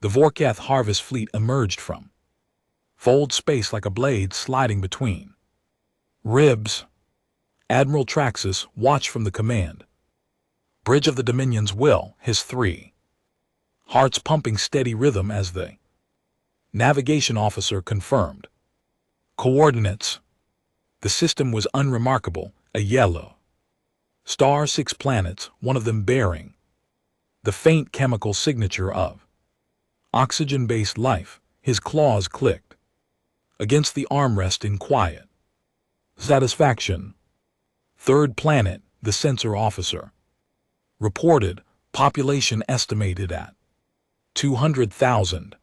The Vorkath harvest fleet emerged from fold space like a blade sliding between ribs. Admiral Traxus watched from the command bridge of the Dominion's will, his three hearts pumping steady rhythm as the navigation officer confirmed coordinates. The system was unremarkable, a yellow star, 6 planets, one of them bearing the faint chemical signature of oxygen-based life. His claws clicked against the armrest in quiet satisfaction. 3rd planet, the sensor officer reported, population estimated at 200,000.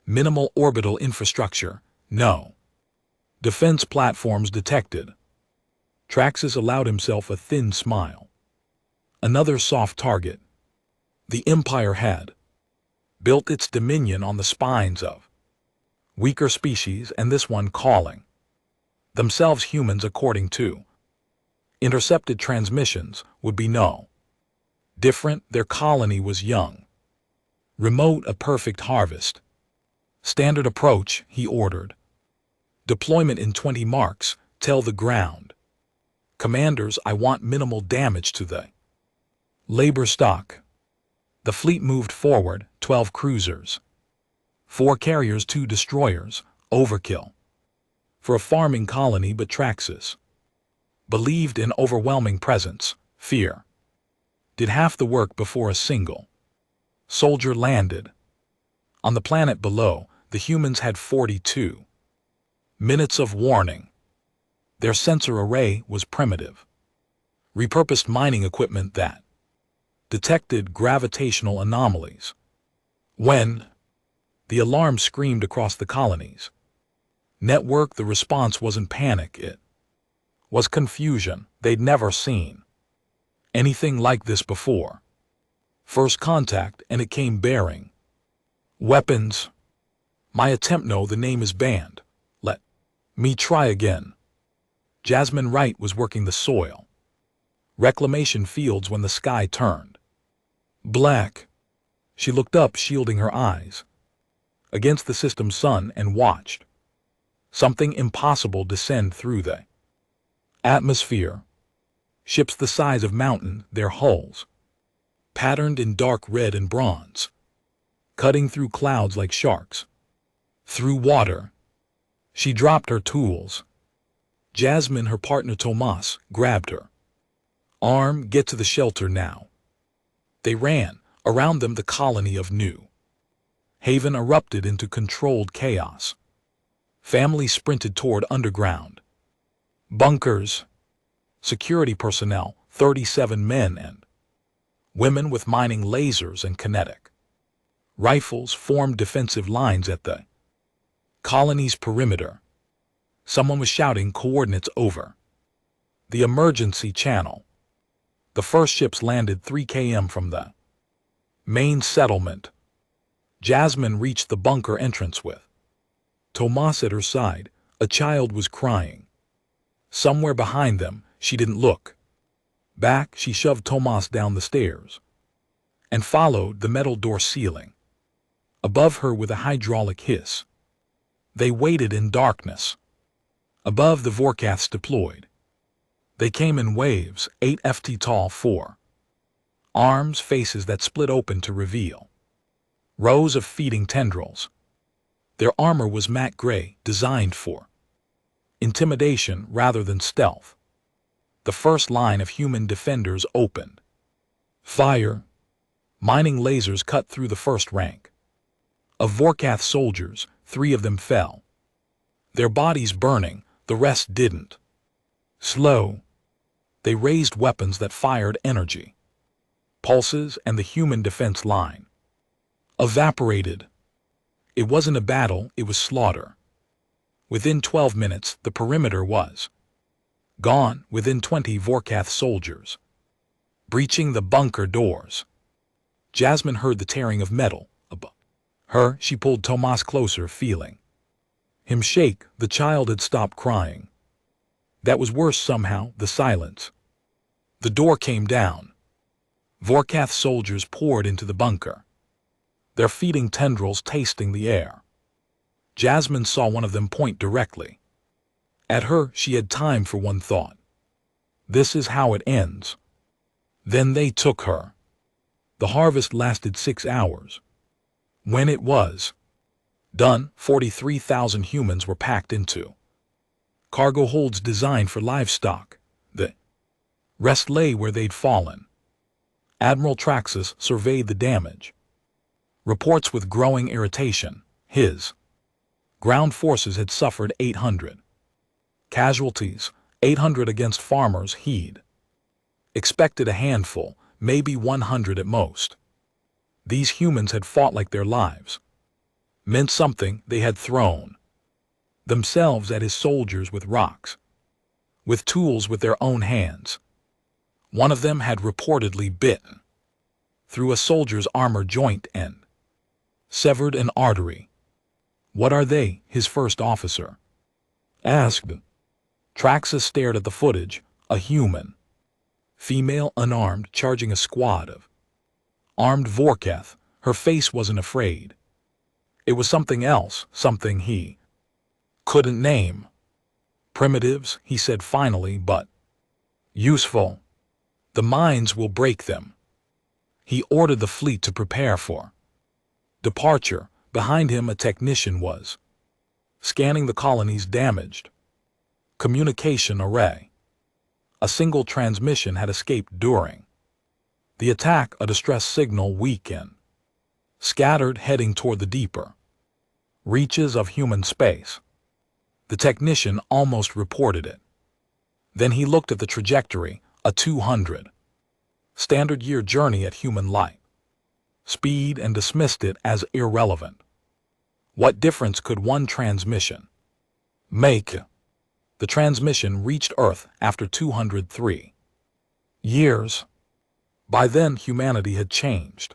Minimal orbital infrastructure, no defense platforms detected. Traxus allowed himself a thin smile. Another soft target. The Empire had built its dominion on the spines of weaker species, and this one, calling themselves humans according to intercepted transmissions, would be no different. Their colony was young, remote, a perfect harvest. Standard approach, he ordered. Deployment in 20 marks. Tell the ground commanders I want minimal damage to the labor stock. The fleet moved forward, 12 cruisers, 4 carriers, 2 destroyers, overkill for a farming colony, but Traxus believed in overwhelming presence. Fear did half the work before a single soldier landed. On the planet below, the humans had 42 minutes of warning. Their sensor array was primitive, repurposed mining equipment that detected gravitational anomalies. When the alarm screamed across the colony's network, the response wasn't panic, it was confusion. They'd never seen anything like this before. First contact, and it came bearing weapons. My attempt, no, the name is banned. Let me try again. Jasmine Wright was working the soil reclamation fields when the sky turned black. She looked up, shielding her eyes against the system's sun, and watched something impossible descend through the atmosphere. Ships the size of mountains, their hulls patterned in dark red and bronze, cutting through clouds like sharks through water. She dropped her tools. Jasmine, her partner Tomas, grabbed her arm. Get to the shelter now. They ran. Around them, the colony of New Haven erupted into controlled chaos. Families sprinted toward underground bunkers. Security personnel, 37 men and women with mining lasers and kinetic rifles, formed defensive lines at the colony's perimeter. Someone was shouting coordinates over the emergency channel. The first ships landed 3 km from the main settlement. Jasmine reached the bunker entrance with Tomas at her side. A child was crying somewhere behind them. She didn't look back. She shoved Tomas down the stairs and followed the metal door ceiling above her with a hydraulic hiss. They waited in darkness. Above, the Vorkaths deployed. They came in waves, 8 ft tall, 4 arms, faces that split open to reveal rows of feeding tendrils. Their armor was matte gray, designed for intimidation rather than stealth. The first line of human defenders opened fire. Mining lasers cut through the first rank of Vorkath soldiers. 3 of them fell, their bodies burning. The rest didn't. Slow. They raised weapons that fired energy pulses, and the human defense line evaporated. It wasn't a battle, it was slaughter. Within 12 minutes, the perimeter was gone. Within 20, Vorkath soldiers breaching the bunker doors. Jasmine heard the tearing of metal above her. She pulled Tomas closer, feeling him shake. The child had stopped crying. That was worse somehow, the silence. The door came down. Vorkath soldiers poured into the bunker. their feeding tendrils tasting the air. Jasmine saw one of them point directly at her. She had time for one thought. This is how it ends. Then they took her. The harvest lasted 6 hours. When it was done, 43,000 humans were packed into cargo holds designed for livestock. The rest lay where they'd fallen. Admiral Traxus surveyed the damage. Reports with growing irritation. His ground forces had suffered 800 casualties, 800 against farmers he'd expected a handful, maybe 100 at most. These humans had fought like their lives meant something. They had thrown themselves at his soldiers with rocks, with tools, with their own hands. One of them had reportedly bitten through a soldier's armor joint and severed an artery. What are they? His first officer asked. Traxus stared at the footage. A human, female, unarmed, charging a squad of armed Vorketh. Her face wasn't afraid. It was something else, something he couldn't name. Primitives, he said finally, but useful. The mines will break them. He ordered the fleet to prepare for departure. Behind him, a technician was scanning the colony's damaged communication array. A single transmission had escaped during the attack. A distress signal weakened, scattered, heading toward the deeper reaches of human space. The technician almost reported it. Then he looked at the trajectory, a 200 standard year journey at human light speed, and dismissed it as irrelevant. What difference could one transmission make? The transmission reached Earth after 203 years. By then, humanity had changed.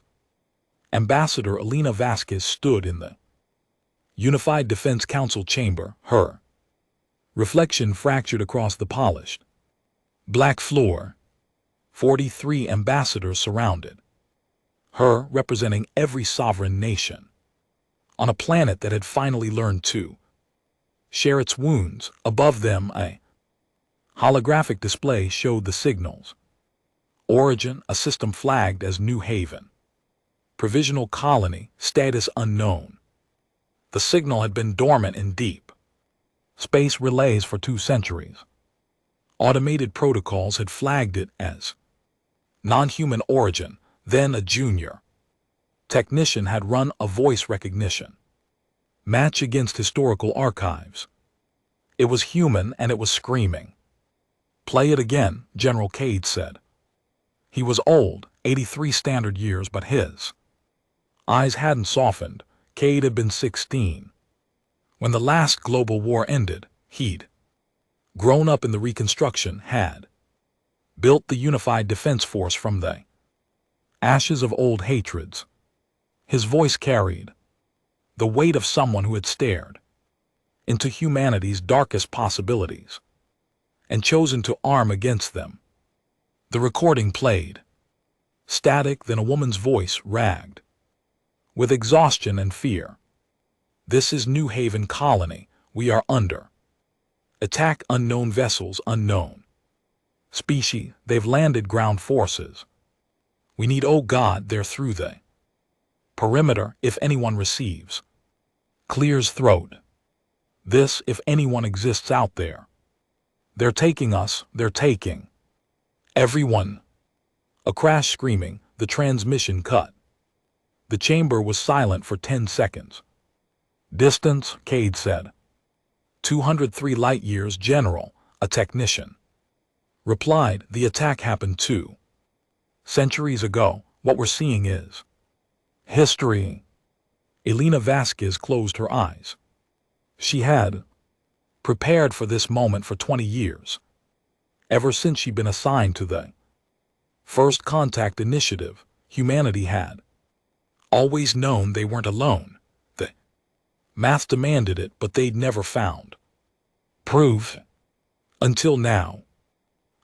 Ambassador Elena Vasquez stood in the Unified Defense Council chamber, her reflection fractured across the polished black floor. 43 ambassadors surrounded her, representing every sovereign nation on a planet that had finally learned to share its wounds. Above them, a holographic display showed the signals. Origin, a system flagged as New Haven. Provisional colony, status unknown. The signal had been dormant in deep space relays for 2 centuries. Automated protocols had flagged it as non-human origin. Then a junior technician had run a voice recognition match against historical archives. It was human and it was screaming. Play it again, General Cade said. He was old, 83 standard years, but his eyes hadn't softened. Cade had been 16 when the last global war ended. He'd grown up in the Reconstruction, had built the Unified Defense Force from the ashes of old hatreds. His voice carried the weight of someone who had stared into humanity's darkest possibilities and chosen to arm against them. The recording played. Static, then a woman's voice ragged with exhaustion and fear. This is New Haven Colony. We are under attack. Unknown vessels, unknown species. They've landed ground forces. We need, oh God, they're through the perimeter. If anyone receives clears throat. This, if anyone exists out there. They're taking us. They're taking everyone. A crash, screaming. The transmission cut. The chamber was silent for 10 seconds. Distance, Cade said. 203 light years, General, a technician replied. The attack happened 2 centuries ago. What we're seeing is history. Elena Vasquez closed her eyes. She had prepared for this moment for 20 years. Ever since she'd been assigned to the First Contact Initiative, humanity had always known they weren't alone. The math demanded it, but they'd never found proof. Until now.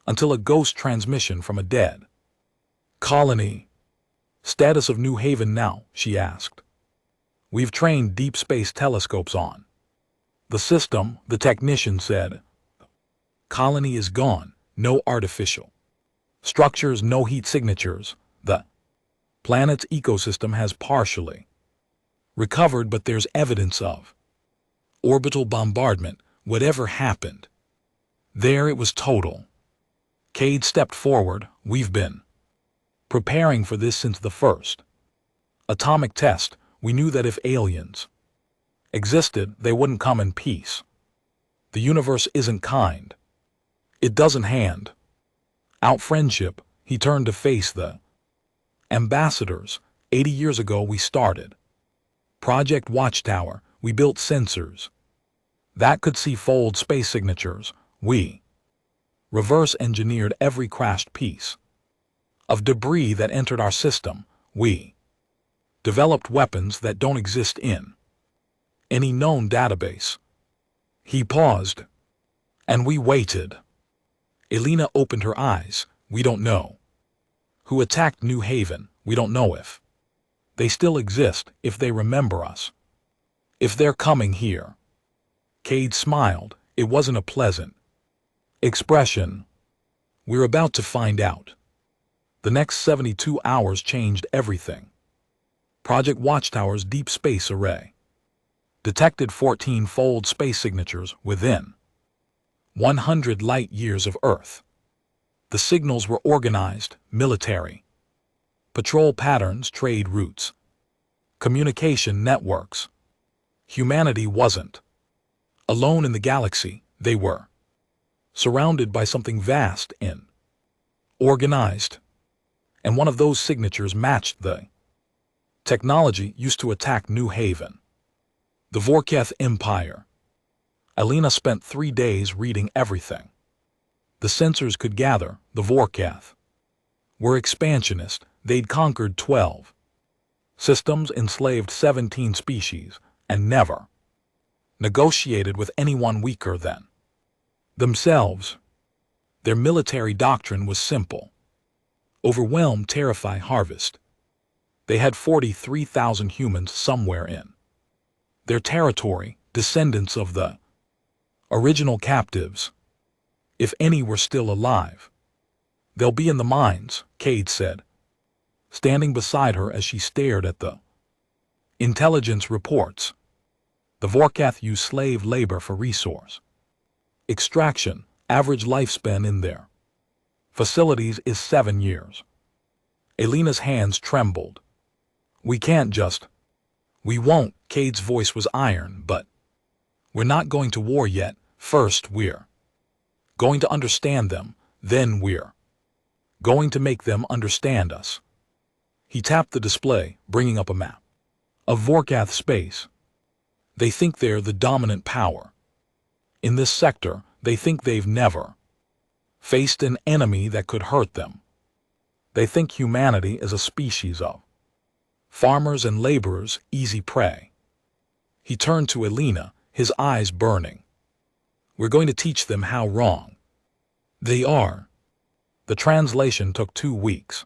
Until a ghost transmission from a dead colony. Status of New Haven now, she asked. We've trained deep space telescopes on the system, the technician said. Colony is gone, no artificial structures, no heat signatures. The planet's ecosystem has partially recovered, but there's evidence of orbital bombardment. Whatever happened there, it was total. Cade stepped forward. We've been preparing for this since the first atomic test. We knew that if aliens existed, they wouldn't come in peace. The universe isn't kind. It doesn't hand out friendship. He turned to face the ambassadors. 80 years ago we started Project Watchtower. We built sensors that could see fold space signatures. We reverse-engineered every crashed piece of debris that entered our system. We developed weapons that don't exist in any known database. He paused, and we waited. Elena opened her eyes. We don't know who attacked New Haven. We don't know if they still exist, if they remember us, if they're coming here. Cade smiled. It wasn't a pleasant expression. We're about to find out. The next 72 hours changed everything. Project Watchtower's deep space array detected 14-fold space signatures within 100 light-years of Earth. The signals were organized: military patrol patterns, trade routes, communication networks. Humanity wasn't alone in the galaxy. They were surrounded by something vast and organized, and one of those signatures matched the technology used to attack New Haven, the Vorkath Empire. Elena spent 3 days reading everything the sensors could gather. The Vorkath were expansionist. They'd conquered 12 systems, enslaved 17 species, and never negotiated with anyone weaker than themselves. Their military doctrine was simple: overwhelm, terrify, harvest. They had 43,000 humans somewhere in their territory, descendants of the original captives. If any were still alive, they'll be in the mines, Cade said, standing beside her as she stared at the intelligence reports. The Vorkath use slave labor for resource extraction. Average lifespan in their facilities is 7 years. Elena's hands trembled. We can't just... We won't. Cade's voice was iron. But we're not going to war yet. First, we're going to understand them. Then we're going to make them understand us. He tapped the display, bringing up a map of Vorkath space. They think they're the dominant power in this sector. They think they've never faced an enemy that could hurt them. They think humanity is a species of farmers and laborers, easy prey. He turned to Elena, his eyes burning. We're going to teach them how wrong they are. The translation took 2 weeks.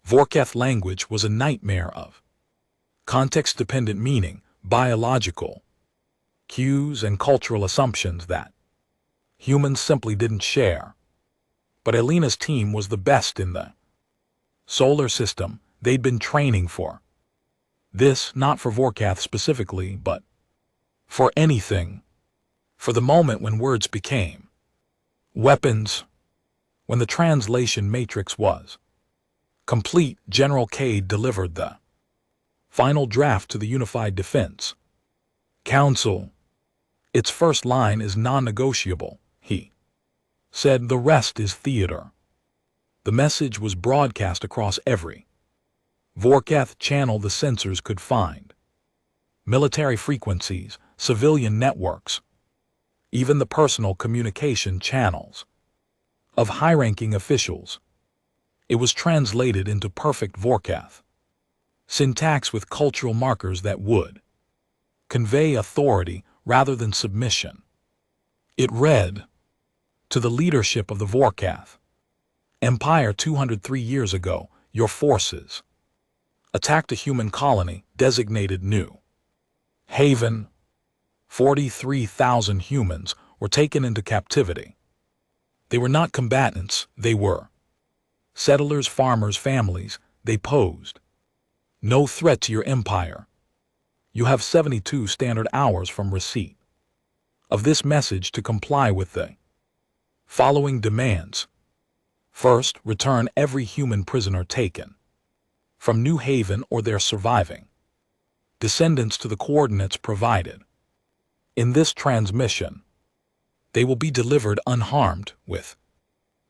Vorkath language was a nightmare of context-dependent meaning, biological cues, and cultural assumptions that humans simply didn't share. But Elena's team was the best in the solar system. They'd been training for this, not for Vorkath specifically, but for anything. For the moment when words became weapons, when the translation matrix was complete, General Cade delivered the final draft to the Unified Defense Council. Its first line is non-negotiable, he said. The rest is theater. The message was broadcast across every Vorkath channel the sensors could find. Military frequencies, civilian networks, even the personal communication channels of high-ranking officials. It was translated into perfect Vorkath syntax with cultural markers that would convey authority rather than submission. It read, "To the leadership of the Vorkath Empire 203 years ago, your forces attacked a human colony designated New Haven, 43,000 humans were taken into captivity. They were not combatants, they were settlers, farmers, families. They posed no threat to your empire. You have 72 standard hours from receipt of this message to comply with the following demands. First, return every human prisoner taken from New Haven or their surviving descendants to the coordinates provided in this transmission. They will be delivered unharmed with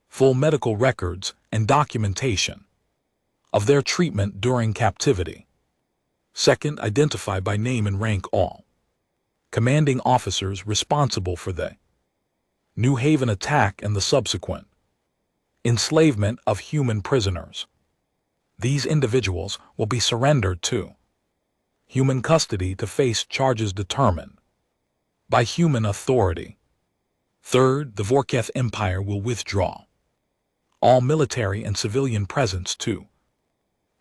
full medical records and documentation of their treatment during captivity. Second, identify by name and rank all commanding officers responsible for the New Haven attack and the subsequent enslavement of human prisoners. These individuals will be surrendered to human custody to face charges determined by human authority. Third, the Vorketh Empire will withdraw all military and civilian presence to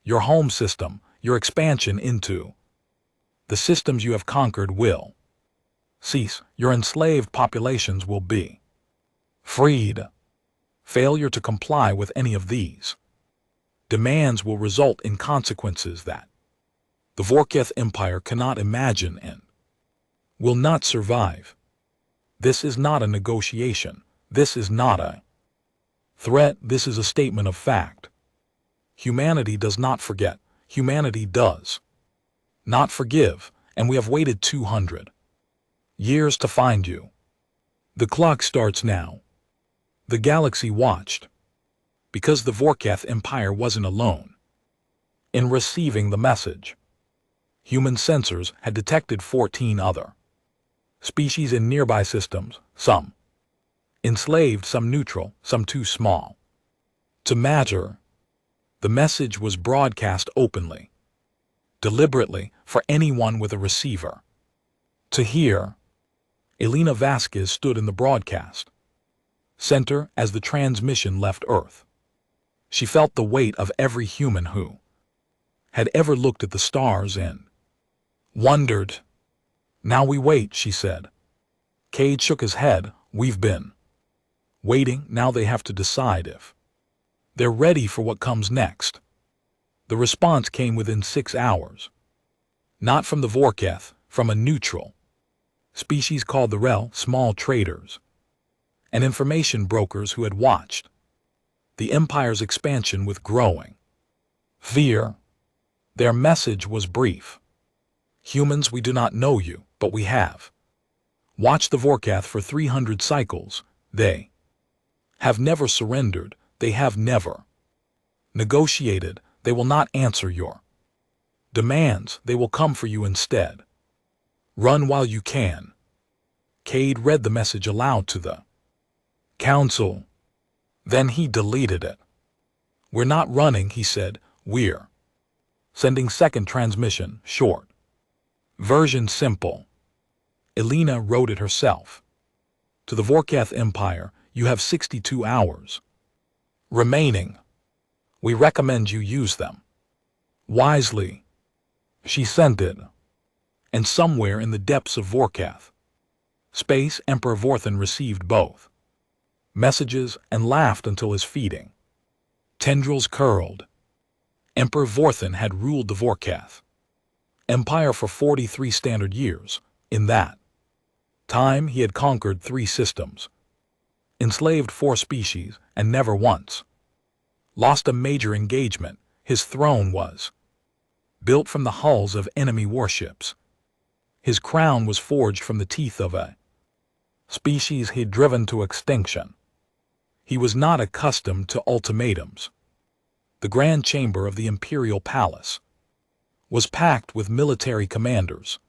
your home system. Your expansion into the systems you have conquered will cease. Your enslaved populations will be freed. Failure to comply with any of these demands will result in consequences that the Vorketh Empire cannot imagine and will not survive. This is not a negotiation. This is not a threat. This is a statement of fact. Humanity does not forget. Humanity does not forgive, and we have waited 200 years to find you. The clock starts now. The galaxy watched, because the Vorketh Empire wasn't alone in receiving the message. Human sensors had detected 14 other species in nearby systems, some enslaved, some neutral, some too small to matter. The message was broadcast openly, deliberately, for anyone with a receiver to hear. Elena Vasquez stood in the broadcast center as the transmission left Earth. She felt the weight of every human who had ever looked at the stars and wondered. Now we wait, she said. Cade shook his head. We've been waiting. Now they have to decide if they're ready for what comes next. The response came within 6 hours. Not from the Vorketh, from a neutral species called the Rel, small traders and information brokers who had watched the Empire's expansion with growing fear. Their message was brief. Humans, we do not know you, but we have watched the Vorketh for 300 cycles. They have never surrendered. They have never negotiated. They will not answer your demands. They will come for you instead. Run while you can. Cade read the message aloud to the council. Then he deleted it. We're not running, he said. We're sending second transmission, short version, simple. Elena wrote it herself. To the Vorketh Empire, you have 62 hours remaining. We recommend you use them wisely. She sent it. And somewhere in the depths of Vorketh space, Emperor Vorthan received both messages and laughed until his feeding tendrils curled. Emperor Vorthan had ruled the Vorketh Empire for 43 standard years. In that time, he had conquered 3 systems, enslaved 4 species, and never once lost a major engagement. His throne was built from the hulls of enemy warships. His crown was forged from the teeth of a species he'd driven to extinction. He was not accustomed to ultimatums. The grand chamber of the imperial palace was packed with military commanders,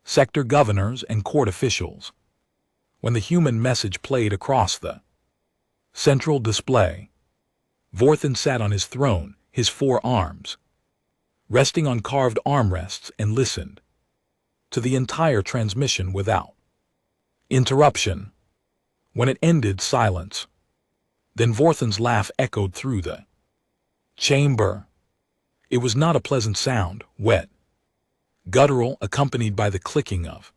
sector governors, and court officials. When the human message played across the central display, Vorthan sat on his throne, his 4 arms resting on carved armrests, and listened to the entire transmission without interruption. When it ended, silence. Then Vorthan's laugh echoed through the chamber. It was not a pleasant sound, wet, guttural accompanied by the clicking of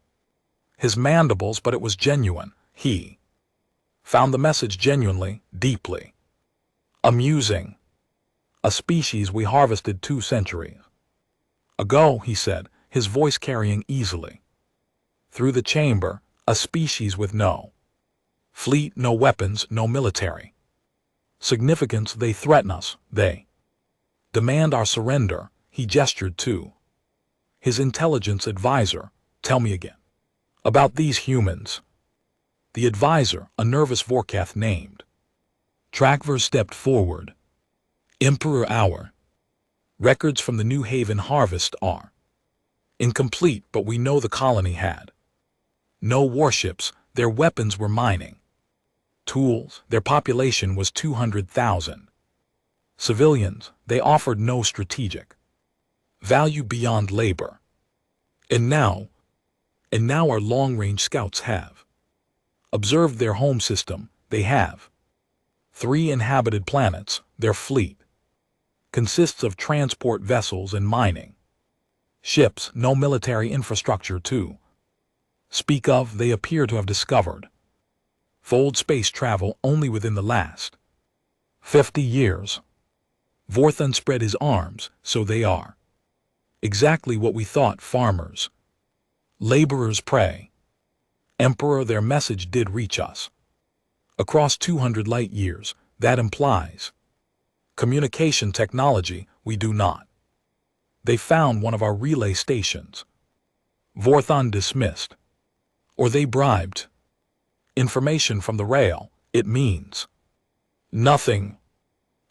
his mandibles, but it was genuine. He found the message genuinely, deeply amusing. A species we harvested 2 centuries ago, he said, his voice carrying easily through the chamber, a species with no fleet, no weapons, no military significance. They threaten us, they demand our surrender. He gestured to his intelligence advisor. Tell me again about these humans. The advisor, a nervous Vorkath named Trakver, stepped forward. Emperor, our records from the New Haven harvest are incomplete, but we know the colony had no warships. Their weapons were mining tools. Their population was 200,000 civilians. They offered no strategic value beyond labor. And now our long-range scouts have observed their home system. They have 3 inhabited planets. Their fleet consists of transport vessels and mining ships, no military infrastructure to speak of. They appear to have discovered fold space travel only within the last 50 years. Vorthon spread his arms. So they are exactly what we thought. Farmers, laborers, prey. Emperor, their message did reach us across 200 light years. That implies communication technology. We do not. They found one of our relay stations. Vorthon dismissed. Or they bribed information from the rail. It means nothing.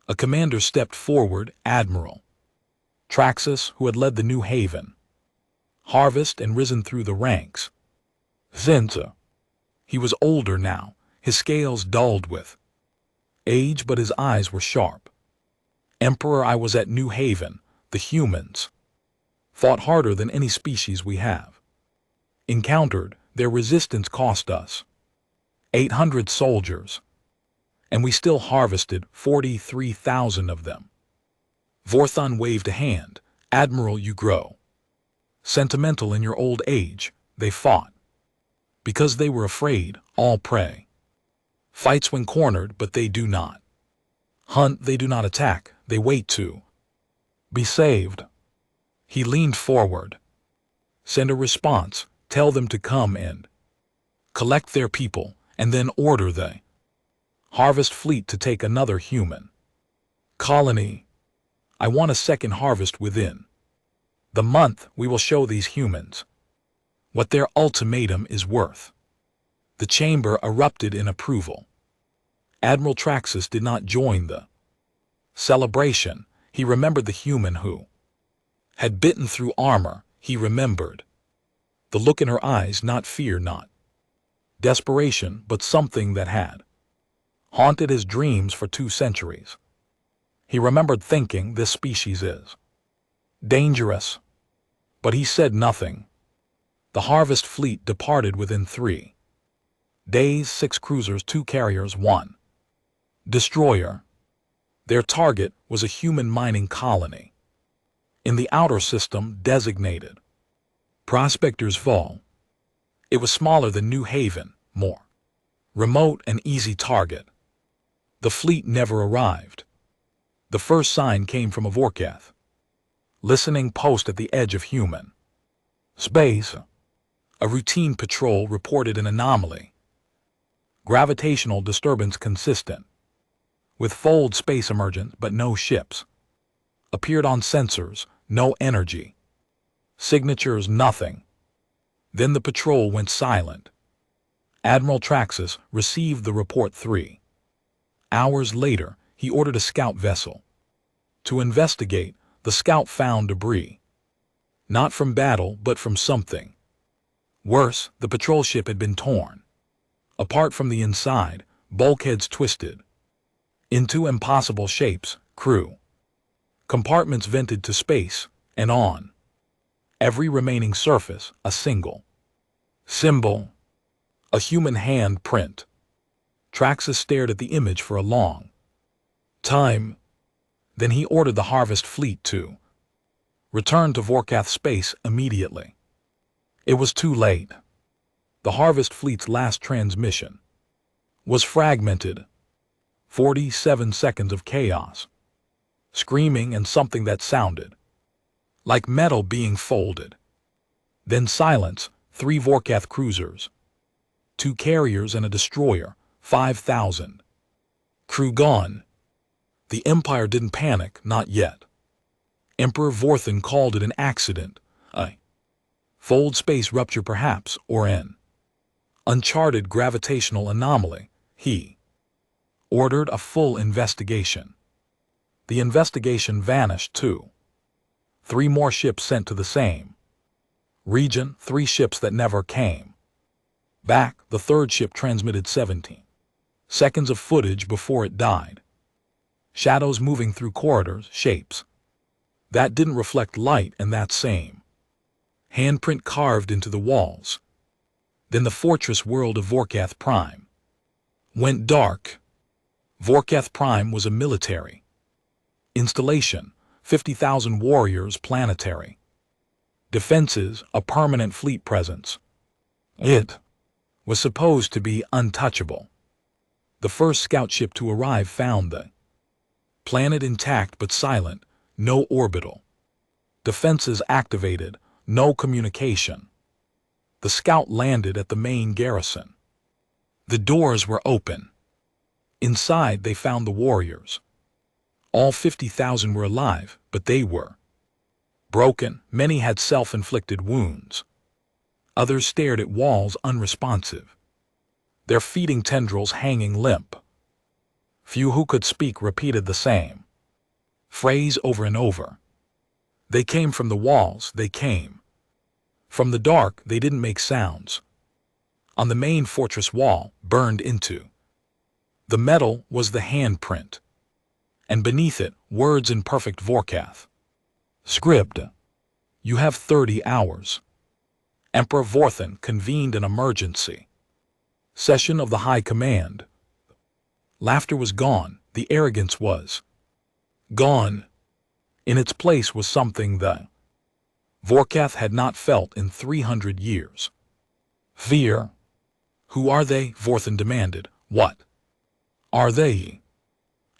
A commander stepped forward. Admiral Traxus, who had led the New Haven harvest and risen through the ranks. Zinza. He was older now, his scales dulled with age, but his eyes were sharp. Emperor, I was at New Haven. The humans fought harder than any species we have encountered. Their resistance cost us 800 soldiers, and we still harvested 43,000 of them. Vorthon waved a hand. Admiral, you grow sentimental in your old age. They fought because they were afraid. All prey fights when cornered, but they do not hunt. They do not attack. They wait to be saved. He leaned forward. Send a response. Tell them to come and collect their people, and then order the harvest fleet to take another human colony. I want a second harvest within the month. We will show these humans what their ultimatum is worth. The chamber erupted in approval. Admiral Traxus did not join the celebration. He remembered the human who had bitten through armor. He remembered the look in her eyes, not fear, not desperation, but something that had haunted his dreams for 2 centuries. He remembered thinking, this species is dangerous. But he said nothing. The harvest fleet departed within 3 days. 6 cruisers, 2 carriers, 1 destroyer. Their target was a human mining colony in the outer system designated Prospector's Fall. It was smaller than New Haven, more remote and easy target. The fleet never arrived. The first sign came from a Vorkath listening post at the edge of human space. A routine patrol reported an anomaly. Gravitational disturbance consistent with fold space emergence, but no ships appeared on sensors. No energy signatures, nothing. Then the patrol went silent. Admiral Traxus received the report 3 hours later. He ordered a scout vessel to investigate. The scout found debris, not from battle, but from something worse. The patrol ship had been torn apart from the inside, bulkheads twisted into impossible shapes, crew compartments vented to space, and on every remaining surface a single symbol, a human hand print. Traxus stared at the image for a long time. Then he ordered the harvest fleet to Return to Vorkath space immediately. It was too late. The Harvest Fleet's last transmission was fragmented. 47 seconds of chaos, screaming and something that sounded like metal being folded. Then silence, 3 Vorkath cruisers, 2 carriers and a destroyer, 5,000. Crew gone. The Empire didn't panic, not yet. Emperor Vorthan called it an accident, a fold space rupture perhaps, or an uncharted gravitational anomaly. He ordered a full investigation. The investigation vanished too. 3 more ships sent to the same region, 3 ships that never came back. The 3rd ship transmitted 17 seconds of footage before it died. Shadows moving through corridors, shapes that didn't reflect light, and that same handprint carved into the walls. Then the fortress world of Vorkath Prime went dark. Vorkath Prime was a military installation, 50,000 warriors, planetary defenses, a permanent fleet presence. It was supposed to be untouchable. The first scout ship to arrive found the planet intact but silent, no orbital defenses activated, no communication. The scout landed at the main garrison. The doors were open. Inside they found the warriors. All 50,000 were alive, but they were broken. Many had self-inflicted wounds. Others stared at walls unresponsive, their feeding tendrils hanging limp. Few who could speak repeated the same phrase over and over. They came from the walls, they came from the dark. They didn't make sounds. On the main fortress wall, burned into the metal, was the handprint, and beneath it, words in perfect Vorkath. Script: you have 30 hours. Emperor Vorthan convened an emergency session of the High Command. Laughter was gone, the arrogance was gone. In its place was something the Vorkath had not felt in 300 years. Fear. Who are they? Vorthan demanded. What are they?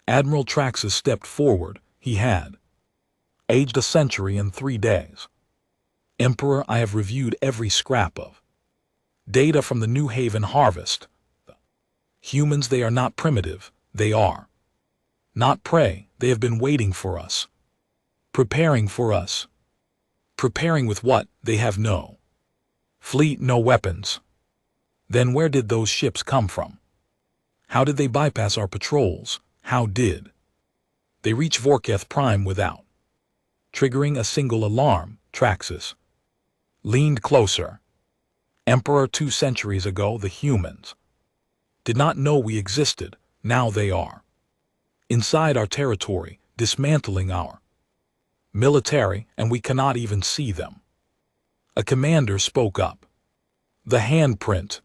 Admiral Traxus stepped forward. He had aged a century in 3 days. Emperor, I have reviewed every scrap of data from the New Haven harvest. Humans, they are not primitive. They are not prey. They have been waiting for us, preparing for us. Preparing with what? They have no fleet, no weapons. Then where did those ships come from? How did they bypass our patrols? How did they reach Vorkath Prime without triggering a single alarm? Traxus leaned closer. Emperor, 2 centuries ago, the humans did not know we existed. Now they are inside our territory, dismantling our military, and we cannot even see them. A commander spoke up. The handprint.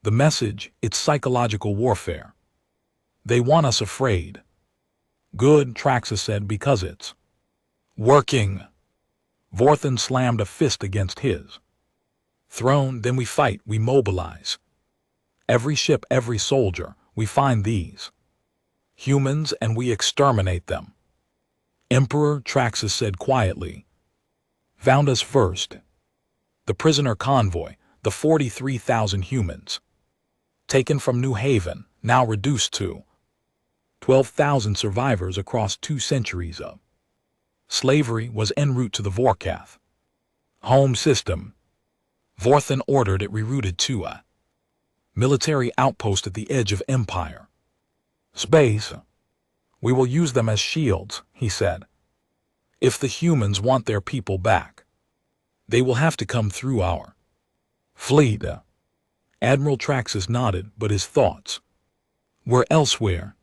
The message, it's psychological warfare. They want us afraid. Good, Traxus said, because it's working. Vorthan slammed a fist against his throne. Then we fight, we mobilize. Every ship, every soldier, we find these humans and we exterminate them. Emperor, Traxus said quietly, found us first. The prisoner convoy, the 43,000 humans, taken from New Haven, now reduced to 12,000 survivors across 2 centuries of slavery, was en route to the Vorkath home system. Vorthan ordered it rerouted to a military outpost at the edge of Empire space. We will use them as shields, he said. If the humans want their people back, they will have to come through our fleet. Admiral Traxus nodded, but his thoughts were elsewhere.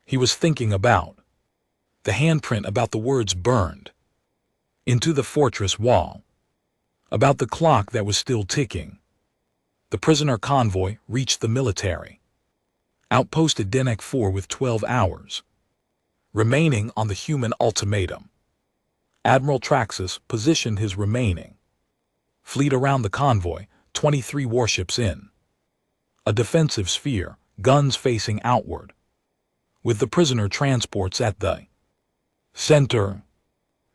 He was thinking about the handprint, about the words burned into the fortress wall, about the clock that was still ticking. The prisoner convoy reached the military outpost at Denek 4 with 12 hours remaining on the human ultimatum. Admiral Traxus positioned his remaining fleet around the convoy, 23 warships in a defensive sphere, guns facing outward, with the prisoner transports at the center.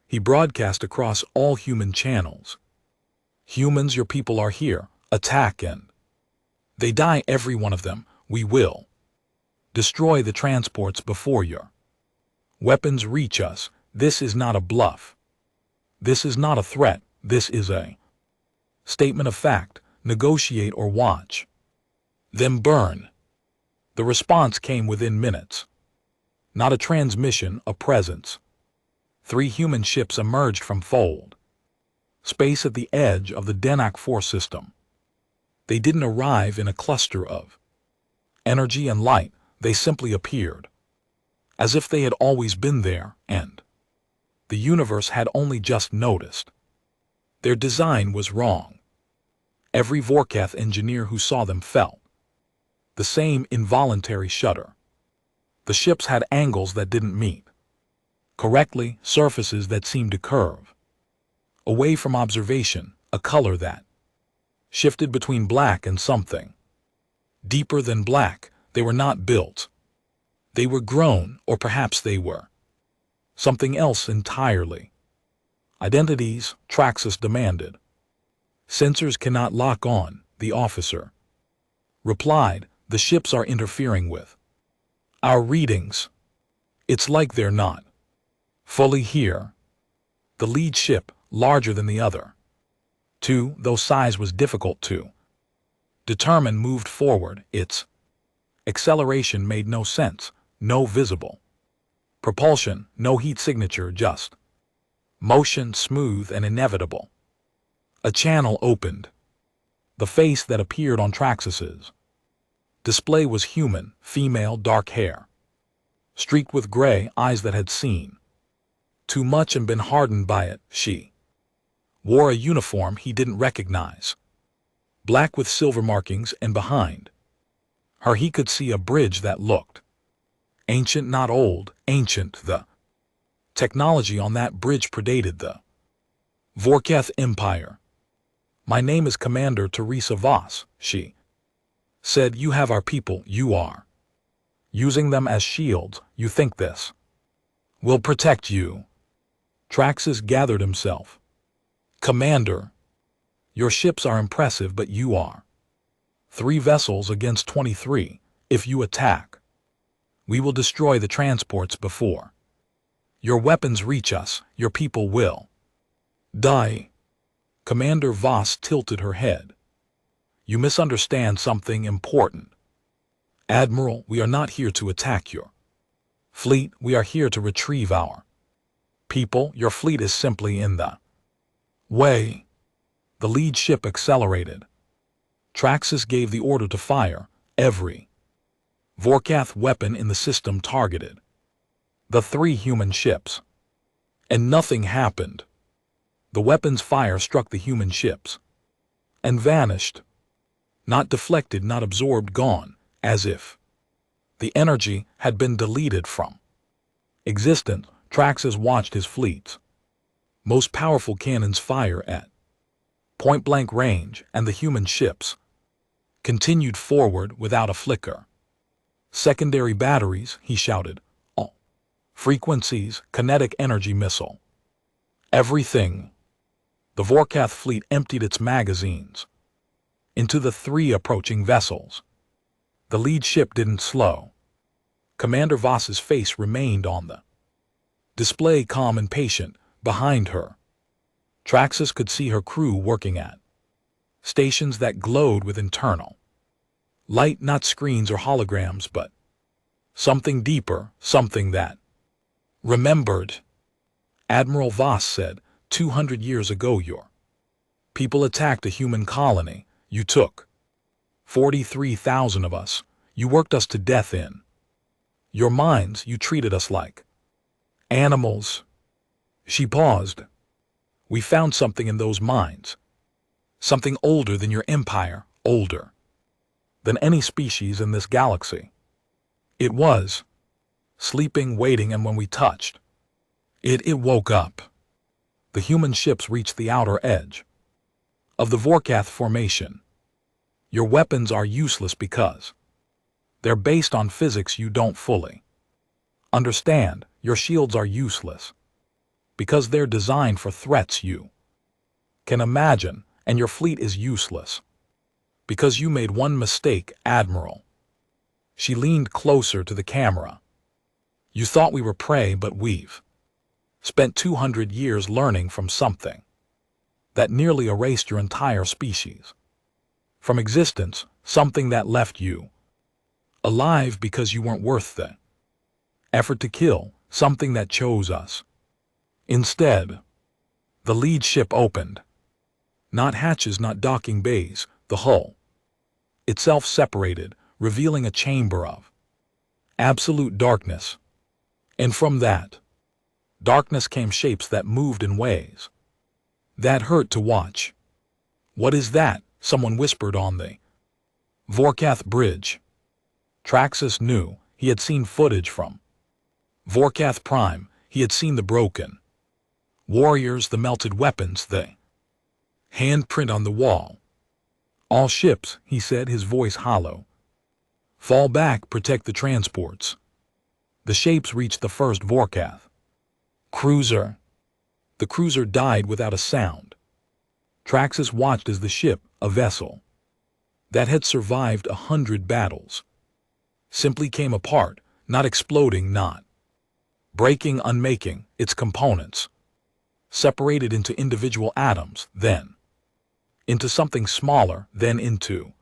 He broadcast across all human channels. Humans, your people are here. Attack and they die, every one of them. We will destroy the transports before your weapons reach us. This is not a bluff. This is not a threat. This is a statement of fact. Negotiate or watch them burn. The response came within minutes. Not a transmission, a presence. 3 human ships emerged from fold space at the edge of the Denak 4 system. They didn't arrive in a cluster of energy and light. They simply appeared, as if they had always been there, and the universe had only just noticed. Their design was wrong. Every Vorkath engineer who saw them felt the same involuntary shudder. The ships had angles that didn't meet correctly, surfaces that seemed to curve away from observation, a color that shifted between black and something deeper than black. They were not built. They were grown, or perhaps they were something else entirely. Identities, Traxus demanded. Sensors cannot lock on, the officer replied. The ships are interfering with our readings. It's like they're not fully here. The lead ship, larger than the other 2, though size was difficult to determine, moved forward. Its acceleration made no sense, no visible propulsion, no heat signature, just motion, smooth and inevitable. A channel opened. The face that appeared on Traxus's display was human, female, dark hair, streaked with gray, eyes that had seen too much and been hardened by it. She wore a uniform he didn't recognize, black with silver markings, and behind her he could see a bridge that looked ancient, not old, ancient. The technology on that bridge predated the Vorkath Empire. My name is Commander Teresa Voss, she said. You have our people. You are using them as shields. You think this will protect you? Traxus gathered himself. Commander, your ships are impressive, but you are 3 vessels against 23. If you attack, we will destroy the transports before your weapons reach us. Your people will die. Commander Voss tilted her head. You misunderstand something important. Admiral, we are not here to attack your fleet. We are here to retrieve our people. Your fleet is simply in the way. The lead ship accelerated. Traxus gave the order to fire. Every Vorkath weapon in the system targeted the 3 human ships. And nothing happened. The weapon's fire struck the human ships and vanished. Not deflected, not absorbed, gone, as if the energy had been deleted from existence. Traxus watched his fleet's most powerful cannons fire at point-blank range, and the human ships continued forward without a flicker. Secondary batteries, he shouted. All frequencies, kinetic energy missile. Everything. The Vorkath fleet emptied its magazines into the 3 approaching vessels. The lead ship didn't slow. Commander Voss's face remained on the display, calm and patient. Behind her, Traxus could see her crew working at stations that glowed with internal light, not screens or holograms, but something deeper, something that remembered. Admiral Voss said, 200 years ago your people attacked a human colony. You took 43,000 of us. You worked us to death in your mines. You treated us like animals. She paused. We found something in those mines. Something older than your empire, older than any species in this galaxy. It was sleeping, waiting, and when we touched it, it woke up. The human ships reached the outer edge of the Vorkath formation. Your weapons are useless because they're based on physics you don't fully understand. Your shields are useless because they're designed for threats you can imagine, and your fleet is useless because you made one mistake, Admiral. She leaned closer to the camera. You thought we were prey, but we've spent 200 years learning from something that nearly erased your entire species from existence, something that left you alive because you weren't worth the effort to kill, something that chose us. Instead, the lead ship opened. Not hatches, not docking bays, the hull itself separated, revealing a chamber of absolute darkness. And from that darkness came shapes that moved in ways that hurt to watch. What is that? Someone whispered on the Vorkath bridge. Traxus knew. He had seen footage from Vorkath Prime. He had seen the broken warriors, the melted weapons, the handprint on the wall. All ships, he said, his voice hollow. Fall back, protect the transports. The shapes reached the first Vorkath cruiser. The cruiser died without a sound. Traxus watched as the ship, a vessel that had survived 100 battles, simply came apart, not exploding, not breaking, unmaking, its components separated into individual atoms, then into something smaller, then into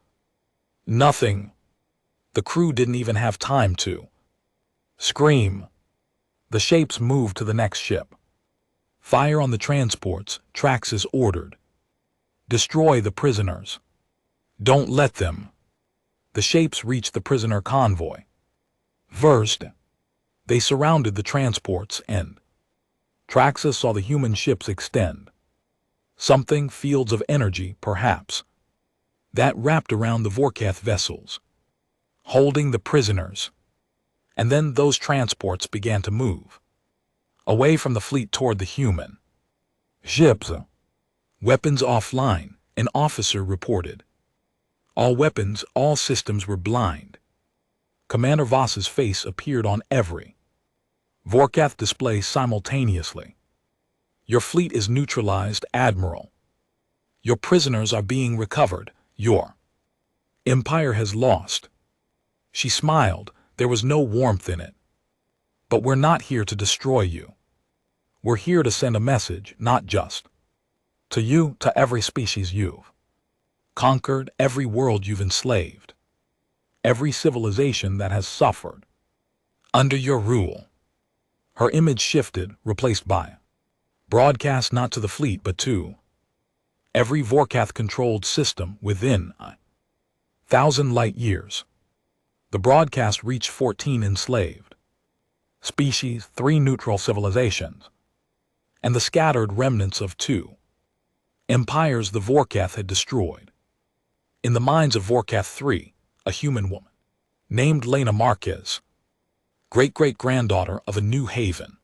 nothing. The crew didn't even have time to scream. The shapes moved to the next ship. Fire on the transports, Traxus ordered. Destroy the prisoners. Don't let them. The shapes reached the prisoner convoy. First, they surrounded the transports, and Traxus saw the human ships extend. Something, fields of energy, perhaps, that wrapped around the Vorkath vessels, holding the prisoners. And then those transports began to move away from the fleet toward the human ships. Weapons offline, an officer reported. All weapons, all systems were blind. Commander Voss's face appeared on every Vorkath display simultaneously. Your fleet is neutralized, Admiral. Your prisoners are being recovered. Your empire has lost. She smiled. There was no warmth in it. But we're not here to destroy you. We're here to send a message, not just to you, to every species you've conquered, every world you've enslaved, every civilization that has suffered under your rule. Her image shifted, replaced by broadcast not to the fleet but to every Vorkath-controlled system within 1,000 light years. The broadcast reached 14 enslaved species, 3 neutral civilizations, and the scattered remnants of 2 empires the Vorkath had destroyed. In the minds of Vorkath 3, a human woman named Lena Marquez, great-great-granddaughter of a New Haven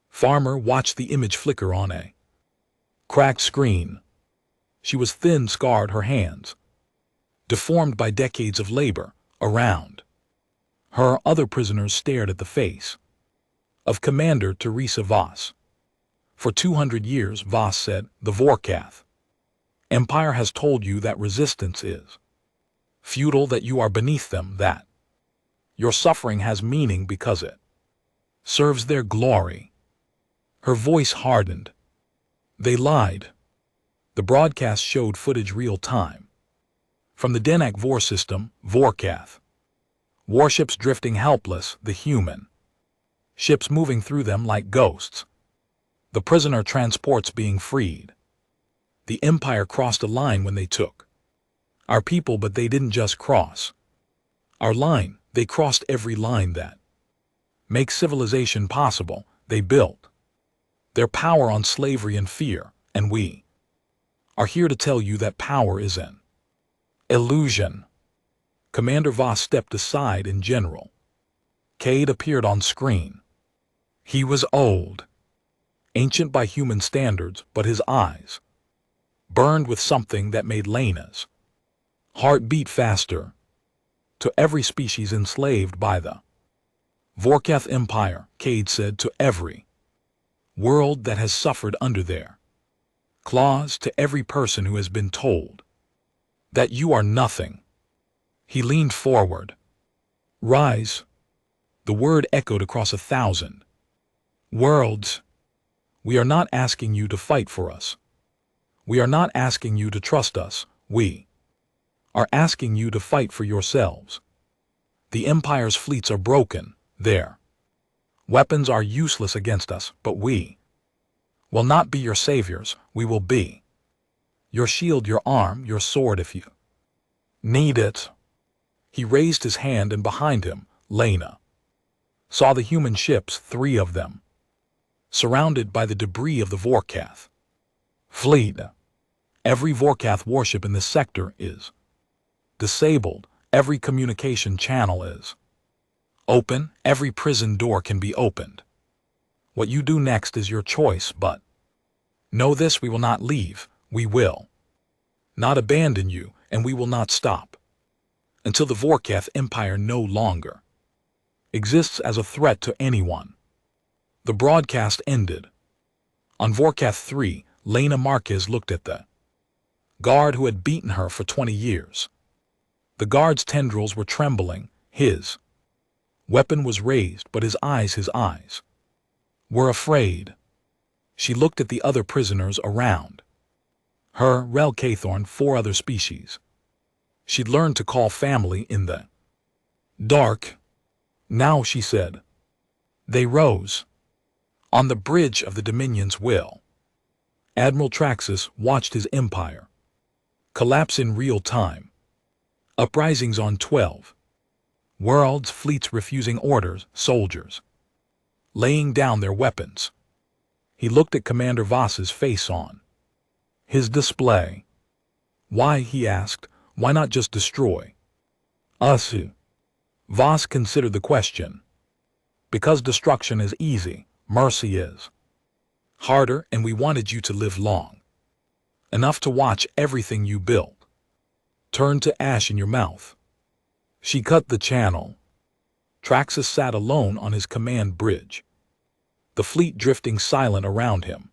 farmer, watched the image flicker on a cracked screen. She was thin, scarred, her hands deformed by decades of labor. Around her, other prisoners stared at the face of Commander Teresa Voss. For 200 years, Voss said, the Vorkath Empire has told you that resistance is futile, that you are beneath them, that your suffering has meaning because it serves their glory. Her voice hardened. They lied. The broadcast showed footage real time. From the Denak Vor system, Vorkath. Warships drifting helpless, the human ships moving through them like ghosts. The prisoner transports being freed. The Empire crossed a line when they took our people, but they didn't just cross our line, they crossed every line that makes civilization possible. They built their power on slavery and fear, and we are here to tell you that power is an illusion. Commander Voss stepped aside and General Cade appeared on screen. He was old, ancient by human standards, but his eyes burned with something that made Lena's heart beat faster. To every species enslaved by the Vorkath Empire, Cade said, to every world that has suffered under their claws, to every person who has been told that you are nothing. He leaned forward. Rise. The word echoed across 1,000 worlds. We are not asking you to fight for us. We are not asking you to trust us. We are asking you to fight for yourselves. The Empire's fleets are broken. Their weapons are useless against us, but we will not be your saviors. We will be your shield, your arm, your sword if you need it. He raised his hand, and behind him, Lena saw the human ships, 3 of them, surrounded by the debris of the Vorkath fleet. Every Vorkath warship in this sector is disabled. Every communication channel is open. Every prison door can be opened. What you do next is your choice, but know this: we will not leave. We will not abandon you, and we will not stop until the Vorkath Empire no longer exists as a threat to anyone. The broadcast ended. On Vorkath 3, Lena Marquez looked at the guard who had beaten her for 20 years. The guard's tendrils were trembling. His weapon was raised, but his eyes were afraid. She looked at the other prisoners around her, Rel Cathorn, 4 other species she'd learned to call family in the dark. Now, she said. They rose. On the bridge of the Dominion's will, Admiral Traxus watched his empire collapse in real time. Uprisings on 12 worlds, fleets refusing orders, soldiers laying down their weapons. He looked at Commander Voss's face on his display. Why, he asked, why not just destroy us? Voss considered the question. Because destruction is easy, mercy is harder, and we wanted you to live long enough to watch everything you built turn to ash in your mouth. She cut the channel. Traxus sat alone on his command bridge, the fleet drifting silent around him,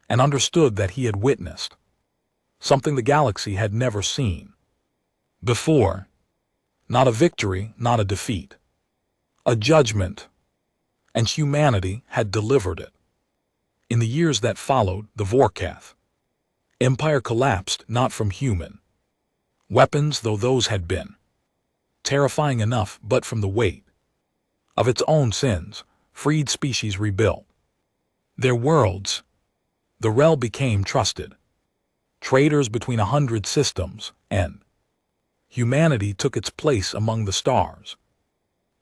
and understood that he had witnessed something the galaxy had never seen before. Not a victory, not a defeat. A judgment. And humanity had delivered it. In the years that followed, the Vorkath Empire collapsed, not from human weapons, though those had been terrifying enough, but from the weight of its own sins. Freed species rebuilt their worlds. The Rel became trusted traders between 100 systems, and humanity took its place among the stars,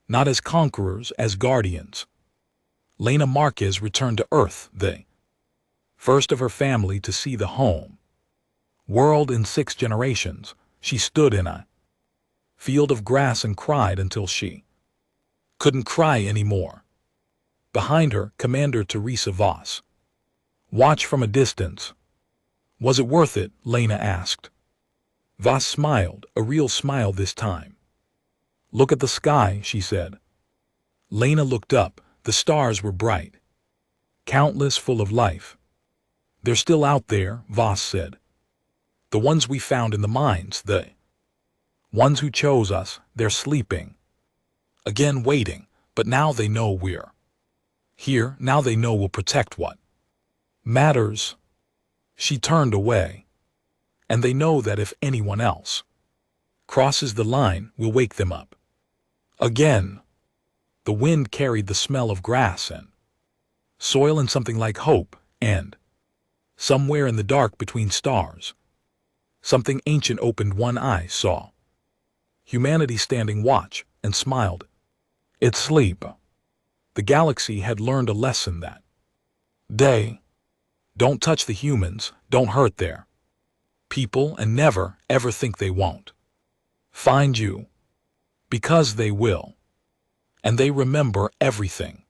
not as conquerors, as guardians. Lena Marquez returned to Earth, the first of her family to see the home world in 6 generations. She stood in a field of grass and cried until she couldn't cry anymore. Behind her, Commander Teresa Voss watched from a distance. Was it worth it? Lena asked. Voss smiled, a real smile this time. Look at the sky, she said. Lena looked up. The stars were bright, countless, full of life. They're still out there, Voss said. The ones we found in the mines, the ones who chose us, they're sleeping. Again, waiting, but now they know we're here. Now they know we'll protect what matters. She turned away. And they know that if anyone else crosses the line, we'll wake them up. Again. The wind carried the smell of grass and soil and something like hope, and somewhere in the dark between stars, something ancient opened one eye, saw humanity standing watch, and smiled. It's sleep. The galaxy had learned a lesson that day. Don't touch the humans, don't hurt their people, and never, ever think they won't find you. Because they will. And they remember everything.